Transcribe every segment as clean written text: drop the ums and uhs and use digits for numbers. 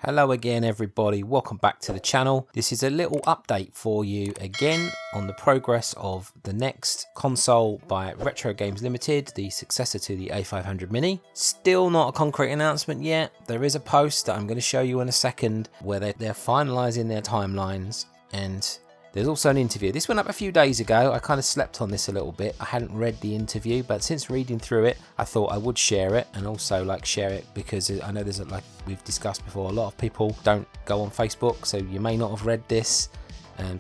Hello again everybody, welcome back to the channel. This is a little update for you again on the progress of the next console by Retro Games Ltd, the successor to the A500 Mini. Still not a concrete announcement yet. There is a post that I'm going to show you in a second where they're finalising their timelines, and there's also an interview. This went up a few days ago. I kind of slept on this a little bit. I hadn't read the interview, but since reading through it, I thought I would share it, and also share it because I know there's like we've discussed before, a lot of people don't go on Facebook, so you may not have read this.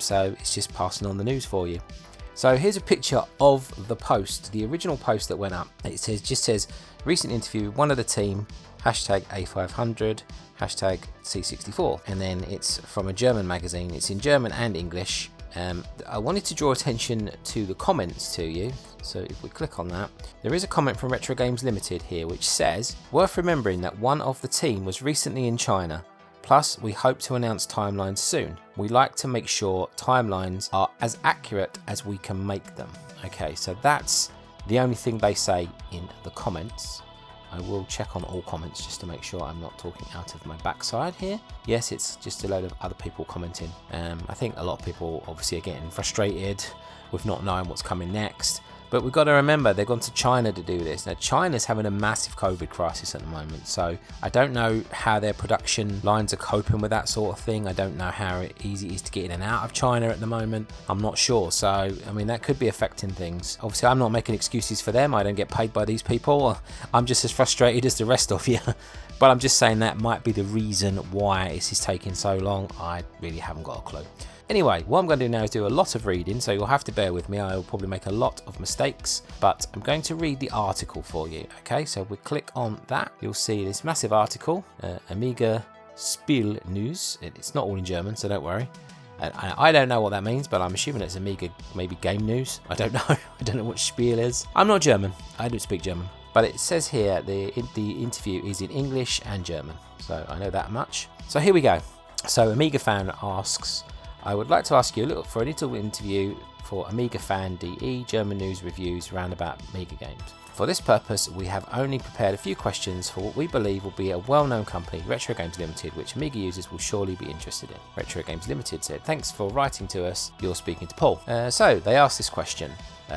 So it's just passing on the news for you. So here's a picture of the post, the original post that went up. It just says recent interview with one of the team, hashtag A500, hashtag C64, and then it's from a German magazine. It's in German and English. I wanted to draw attention to the comments to you, so if we click on that, there is a comment from Retro Games Ltd here which says, worth remembering that one of the team was recently in China, plus we hope to announce timelines soon. We like to make sure timelines are as accurate as we can make them. Okay, so that's the only thing they say in the comments. I will check on all comments just to make sure I'm not talking out of my backside here. Yes, it's just a load of other people commenting. I think a lot of people obviously are getting frustrated with not knowing what's coming next. But we've got to remember they've gone to China to do this. Now China's having a massive COVID crisis at the moment, so I don't know how their production lines are coping with that sort of thing. I don't know how easy it is to get in and out of China at the moment. I'm not sure, so I mean that could be affecting things. Obviously I'm not making excuses for them. I don't get paid by these people. I'm just as frustrated as the rest of you. But I'm just saying that might be the reason why this is taking so long. I really haven't got a clue. Anyway, what I'm going to do now is do a lot of reading, so you'll have to bear with me. I will probably make a lot of mistakes, but I'm going to read the article for you. Okay, so we click on that. You'll see this massive article, AMIGA Spiel News. It's not all in German, so don't worry. I don't know what that means, but I'm assuming it's AMIGA, maybe game news. I don't know. I don't know what Spiel is. I'm not German. I don't speak German. But it says here the interview is in English and German, so I know that much. So here we go. So AMIGA fan asks, I would like to ask you for a little interview for AMIGA Fan DE German news reviews roundabout AMIGA games. For this purpose, we have only prepared a few questions for what we believe will be a well-known company, Retro Games Ltd, which AMIGA users will surely be interested in. Retro Games Ltd said, thanks for writing to us. You're speaking to Paul. So they asked this question.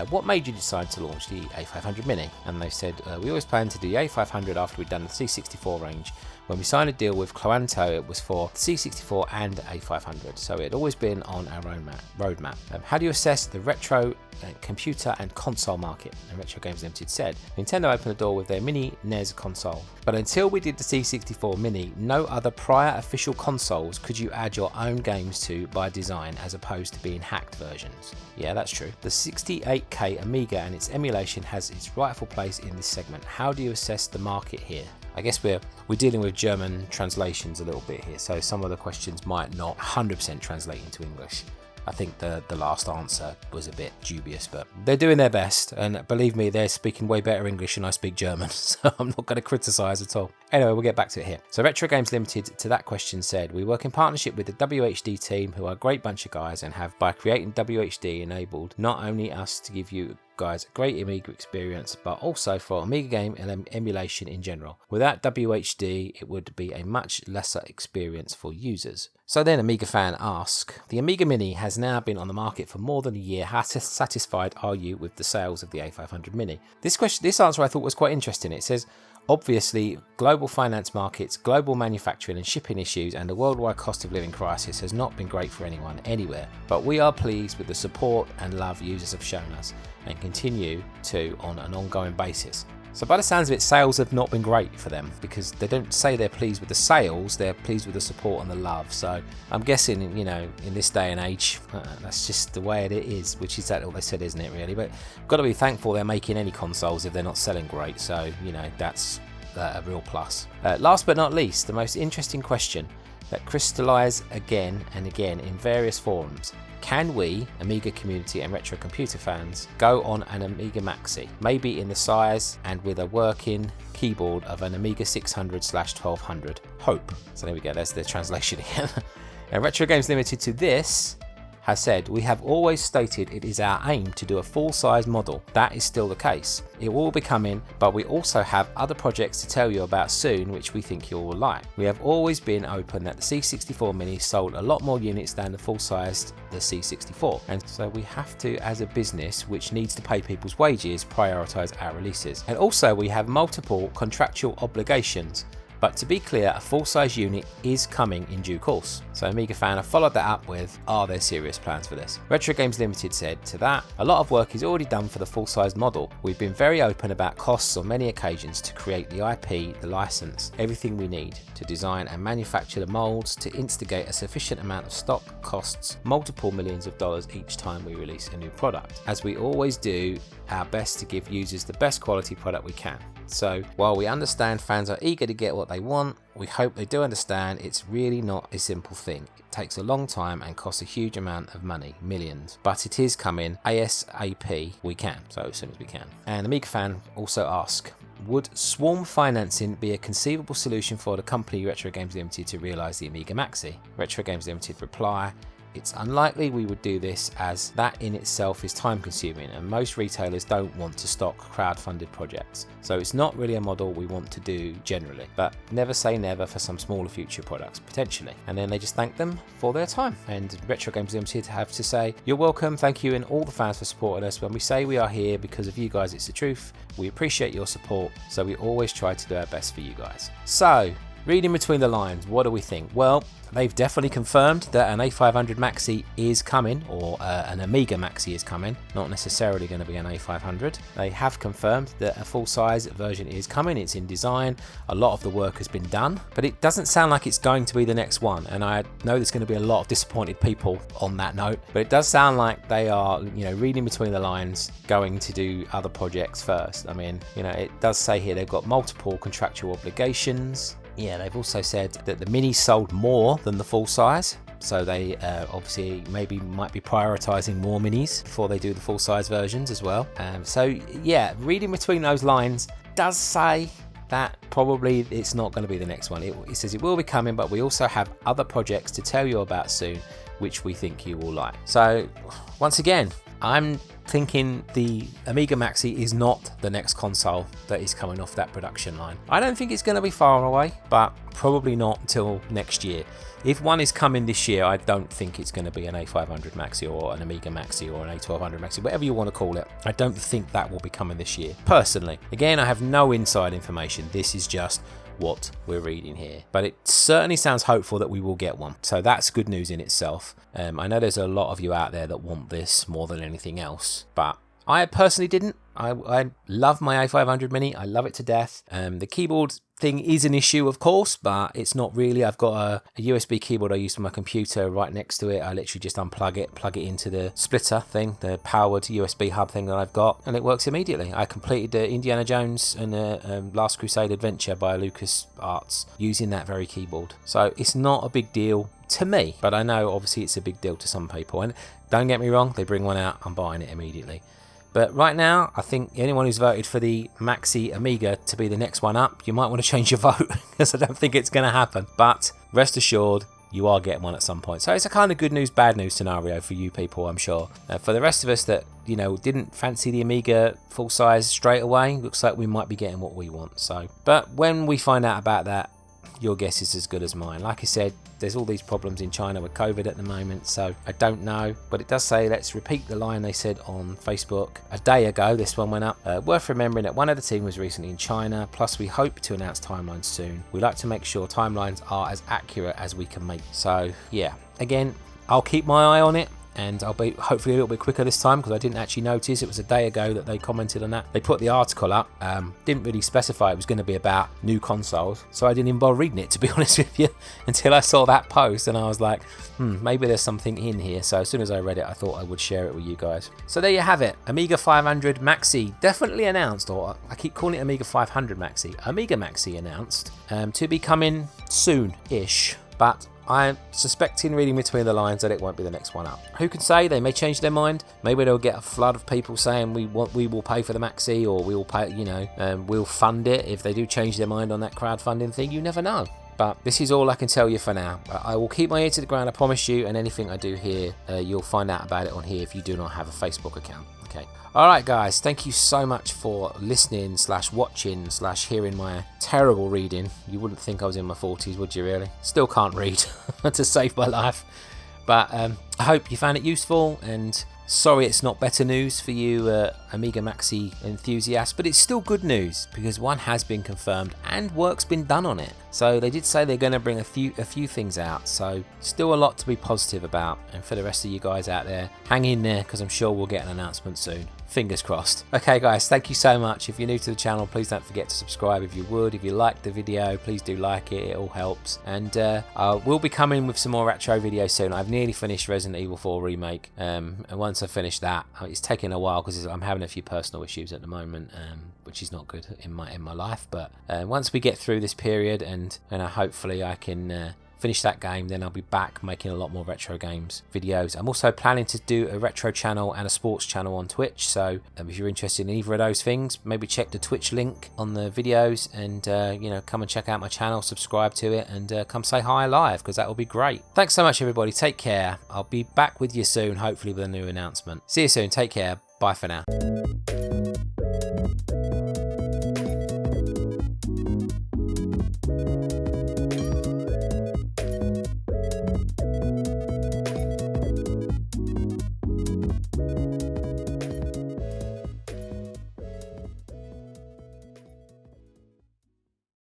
What made you decide to launch the A500 Mini? And they said, we always planned to do the A500 after we'd done the C64 range. When we signed a deal with Cloanto, it was for C64 and A500, so it had always been on our roadmap. How do you assess the retro computer and console market? And Retro Games Ltd said, Nintendo opened the door with their mini NES console, but until we did the C64 Mini, no other prior official consoles could you add your own games to by design as opposed to being hacked versions. Yeah, that's true. The 68K AMIGA and its emulation has its rightful place in this segment. How do you assess the market here? I guess we're dealing with German translations a little bit here, so some of the questions might not 100% translate into English. I think the last answer was a bit dubious, but they're doing their best, and believe me, they're speaking way better English than I speak German, so I'm not going to criticise at all. Anyway, we'll get back to it here. So Retro Games Ltd to that question said, we work in partnership with the WHD team, who are a great bunch of guys, and have, by creating WHD, enabled not only us to give you guys a great AMIGA experience, but also for AMIGA game and emulation in general. Without WHD, it would be a much lesser experience for users. So then AMIGA fan asks, the AMIGA Mini has now been on the market for more than a year. How satisfied are you with the sales of the A500 Mini? This answer I thought was quite interesting. It says, obviously, global finance markets, global manufacturing and shipping issues, and the worldwide cost of living crisis has not been great for anyone anywhere. But we are pleased with the support and love users have shown us and continue to on an ongoing basis. So by the sounds of it, sales have not been great for them, because they don't say they're pleased with the sales, they're pleased with the support and the love. So I'm guessing, in this day and age, that's just the way it is, which is what they said, isn't it, really? But got to be thankful they're making any consoles if they're not selling great. So, that's a real plus. Last but not least, the most interesting question that crystallised again and again in various forums. Can we, AMIGA community and retro computer fans, go on an AMIGA MAXI, maybe in the size and with a working keyboard of an AMIGA 600/1200? Hope. So there we go, there's the translation again. And Retro Games Ltd to this has said, "We have always stated it is our aim to do a full-size model. That is still the case. It will be coming, but we also have other projects to tell you about soon which we think you will like. We have always been open that the C64 Mini sold a lot more units than the full-sized the C64, and so we have to, as a business which needs to pay people's wages, prioritise our releases. And also we have multiple contractual obligations. But to be clear, a full-size unit is coming in due course." So Amiga Fan have followed that up with, "Are there serious plans for this?" Retro Games Ltd said to that, "A lot of work is already done for the full-size model. We've been very open about costs on many occasions to create the IP, the license, everything we need to design and manufacture the molds to instigate a sufficient amount of stock costs multiple millions of dollars each time we release a new product. As we always do our best to give users the best quality product we can. So while we understand fans are eager to get what they want, we hope they do understand it's really not a simple thing. It takes a long time and costs a huge amount of money, millions. But it is coming ASAP we can, so as soon as we can." And Amiga Fan also ask, "Would swarm financing be a conceivable solution for the company Retro Games Ltd to realise the Amiga MAXI?" Retro Games Ltd reply, "It's unlikely we would do this, as that in itself is time consuming and most retailers don't want to stock crowd-funded projects. So it's not really a model we want to do generally, but never say never for some smaller future products, potentially." And then they just thank them for their time. And Retro Games Ltd have to say, "You're welcome, thank you and all the fans for supporting us. When we say we are here because of you guys, it's the truth. We appreciate your support, so we always try to do our best for you guys." So, reading between the lines, what do we think? Well, they've definitely confirmed that an A500 MAXI is coming, or an Amiga MAXI is coming, not necessarily going to be an A500. They have confirmed that a full-size version is coming, it's in design, a lot of the work has been done, but it doesn't sound like it's going to be the next one, and I know there's going to be a lot of disappointed people on that note, but it does sound like they are, reading between the lines, going to do other projects first. I mean, it does say here they've got multiple contractual obligations. Yeah, they've also said that the Mini sold more than the full size, so they obviously might be prioritising more Minis before they do the full size versions as well. So yeah, reading between those lines does say that probably it's not going to be the next one. It says it will be coming, but we also have other projects to tell you about soon, which we think you will like. So once again, I'm thinking the Amiga MAXI is not the next console that is coming off that production line. I don't think it's going to be far away, but probably not until next year. If one is coming this year, I don't think it's going to be an A500 MAXI or an Amiga MAXI or an A1200 MAXI, whatever you want to call it. I don't think that will be coming this year, personally. Again, I have no inside information. This is just what we're reading here, but it certainly sounds hopeful that we will get one, so that's good news in itself. I know there's a lot of you out there that want this more than anything else, but I personally didn't. I love my A500 Mini, I love it to death. The keyboard thing is an issue, of course, but it's not really. I've got a USB keyboard I use for my computer right next to it. I literally just unplug it, plug it into the splitter thing, the powered USB hub thing that I've got, and it works immediately. I completed the Indiana Jones and the Last Crusade Adventure by LucasArts using that very keyboard. So it's not a big deal to me, but I know obviously it's a big deal to some people. And don't get me wrong, they bring one out, I'm buying it immediately. But right now, I think anyone who's voted for the MAXI Amiga to be the next one up, you might want to change your vote, because I don't think it's going to happen. But rest assured, you are getting one at some point. So it's a kind of good news, bad news scenario for you people, I'm sure. For the rest of us that, didn't fancy the Amiga full size straight away, looks like we might be getting what we want. So, but when we find out about that, your guess is as good as mine. Like I said, there's all these problems in China with COVID at the moment, so I don't know, but it does say, let's repeat the line they said on Facebook a day ago. This one went up. Worth remembering that one of the team was recently in China, plus we hope to announce timelines soon. We like to make sure timelines are as accurate as we can make. So yeah, again, I'll keep my eye on it, and I'll be hopefully a little bit quicker this time, because I didn't actually notice it was a day ago that they commented on that. They put the article up, didn't really specify it was going to be about new consoles, so I didn't even bother reading it, to be honest with you, until I saw that post, and I was like, maybe there's something in here. So as soon as I read it, I thought I would share it with you guys. So there you have it, Amiga 500 MAXI definitely announced, or I keep calling it Amiga 500 MAXI, Amiga MAXI announced, to be coming soon-ish, but I'm suspecting, reading between the lines, that it won't be the next one up. Who can say? They may change their mind. Maybe they'll get a flood of people saying we will pay for the MAXI, or we will pay, we'll fund it. If they do change their mind on that crowdfunding thing, you never know. But this is all I can tell you for now. I will keep my ear to the ground, I promise you, and anything I do here, you'll find out about it on here if you do not have a Facebook account. Okay. Alright guys, thank you so much for listening / watching / hearing my terrible reading. You wouldn't think I was in my 40s, would you really? Still can't read to save my life. But I hope you found it useful, and sorry it's not better news for you Amiga Maxi enthusiasts, but it's still good news because one has been confirmed and work's been done on it. So they did say they're going to bring a few things out, so still a lot to be positive about. And for the rest of you guys out there, hang in there because I'm sure we'll get an announcement soon. Fingers crossed. Okay guys, thank you so much. If you're new to the channel, please don't forget to subscribe if you would. If you liked the video, please do like it, it all helps. And we'll be coming with some more retro videos soon. I've nearly finished Resident Evil 4 Remake, and once I finish that, it's taking a while because I'm having a few personal issues at the moment, which is not good in my life. But once we get through this period, and hopefully I can finish that game, then I'll be back making a lot more retro games videos. I'm also planning to do a retro channel and a sports channel on Twitch, so if you're interested in either of those things, maybe check the Twitch link on the videos, and come and check out my channel, subscribe to it, and come say hi live, because that will be great. Thanks so much everybody, take care. I'll be back with you soon, hopefully with a new announcement. See you soon, take care, bye for now.